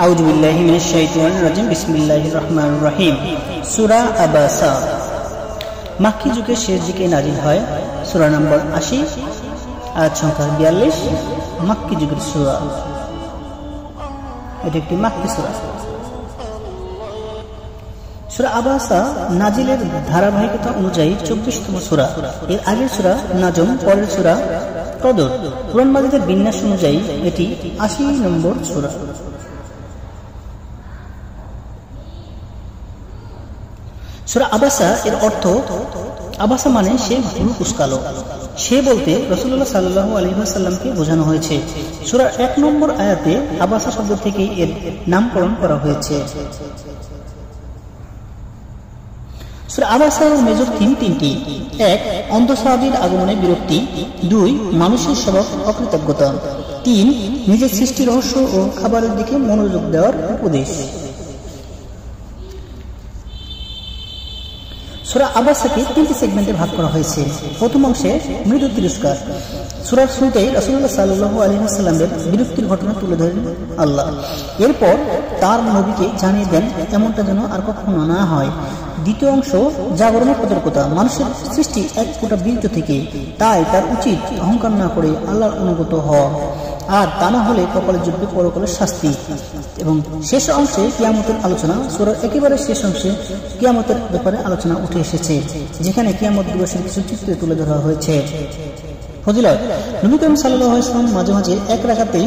আউযু বিল্লাহি মিনাশ শাইতানির রাজিম। বিসমিল্লাহির রহমানির রহিম। সূরা আবাসা মাক্কি যুগের শেষ দিকে নাযিল হয়। সূরা নম্বর 80, আয়াত সংখ্যা 42। মাক্কি যুগের সূরা, এটি একটি মাক্কি সূরা। সূরা আবাসা নাজিলের ধারাবাহিকতা অনুযায়ী 24তম সূরা। এর আগের সূরা নাজম, পরের সূরা কদর। কুরআন মাজিদের বিন্যাস অনুযায়ী এটি 80 নম্বর সূরা। সূরা আবাসা এর অর্থ, আবাসা মানে সে ভুরু কুঁচকালো। সে বলতে রাসূলুল্লাহ সাল্লাল্লাহু আলাইহি ওয়াসাল্লামকে বোঝানো হয়েছে। সূরার 1 নম্বর আয়াতে আবাসা শব্দ থেকে এর নামকরণ করা হয়েছে। সূরা আবাসার মেজর থিম তিনটি: 1. অন্ধ সাহাবীর আগমনে বিরক্তি, 2. মানুষের স্বভাব অকৃতজ্ঞতা, 3. নিজের সৃষ্টি রহস্য ও খাবারের দিকে মনোযোগ দেওয়ার উপদেশ। সূরা আবাসাকে 3টি সেগমেন্টে ভাগ করা হয়েছে। প্রথম অংশে মৃদু তিরস্কার। সূরার শুরুতেই রাসূলুল্লাহ সাল্লাল্লাহু আলাইহি ওয়াসাল্লামের বিরক্তির ঘটনা তুলে ধরেন আল্লাহ। এরপর তার নবীকে জানিয়ে দেন এমনটা যেন আর কখনো না হয়। দ্বিতীয় অংশ জাগরণের সতর্কতা। মানুষের সৃষ্টি এক ফোঁটা বীর্য থেকে, তাই তার উচিত অহংকার না করে আল্লাহর অনুগত হওয়া, আর তা না হলে কপালে জুটবে পরকালের শাস্তি। এবং শেষ অংশে কিয়ামতের আলোচনা। সূরার একেবারে শেষ অংশে কিয়ামতের ব্যাপারে আলোচনা উঠে এসেছে, যেখানে কিয়ামত দিবসের কিছু চিত্র তুলে ধরা হয়েছে। ফজিলত: নবী করিম সাল্লাল্লাহু আলাইহি ওয়াসাল্লাম মাঝে মাঝে এক রাকাতেই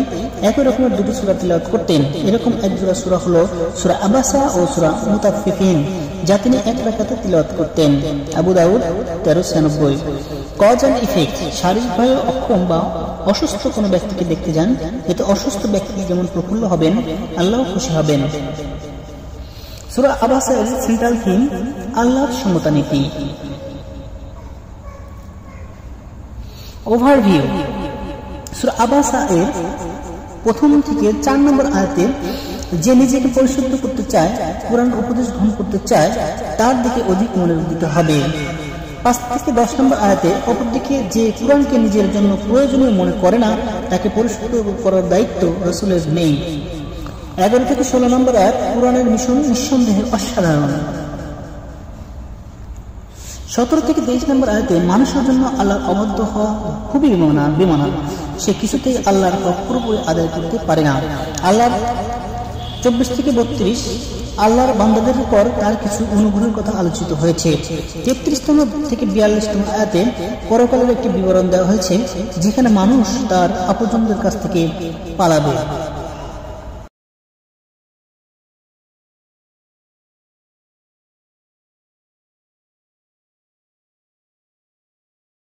একই রকমের দুটি সূরা তিলাওয়াত করতেন। এরকম এক জোড়া সূরা হলো সূরা আবাসা ও সূরা মুতাফফিফিন, যা তিনি এক রাকাতে তিলাওয়াত করতেন। আবু দাউদ 1396। কজ অ্যান্ড ইফেক্ট: শারীরিকভাবে অক্ষম বা অসুস্থ কোনো ব্যক্তিকে দেখতে যান, এতে অসুস্থ ব্যক্তি যেমন প্রফুল্ল হবেন, আল্লাহ খুশি হবেন। সূরা আবাসা এর সেন্ট্রাল থিম আল্লাহর সমতা নীতি। ওভারভিউ: সূরা আবাসা এর প্রথম থেকে 4 নম্বর আয়াতে যে নিজেকে পরিশুদ্ধ করতে চায়, কোরআন উপদেশ গ্রহণ করতে চায়, তার দিকে অধিক মনোযোগ দিতে হবে। 5 থেকে 10 নম্বর আয়াতে অপরদিকে যে কোরআনকে নিজের জন্য প্রয়োজনীয় মনে করে না, তাকে পরিশুদ্ধ করার দায়িত্ব রাসূলের নেই। 11 থেকে 16 নম্বর আয়াত কোরআনের মিশন নিঃসন্দেহে অসাধারণ। 17 থেকে 23 নম্বর আয়াতে মানুষের জন্য আল্লাহর অবাধ্য হওয়া খুবই বেমানান। সে কিছুতেই আল্লাহর হক পুরোপুরি আদায় করতে পারে না। আল্লাহর 24 থেকে 32 আল্লাহর বান্দাদের উপর তার কিছু অনুগ্রহের কথা আলোচিত হয়েছে। 33তম থেকে 42তম আয়াতে পরকালের একটি বিবরণ দেওয়া হয়েছে, যেখানে মানুষ তার আপনজনদের কাছ থেকে পালাবে।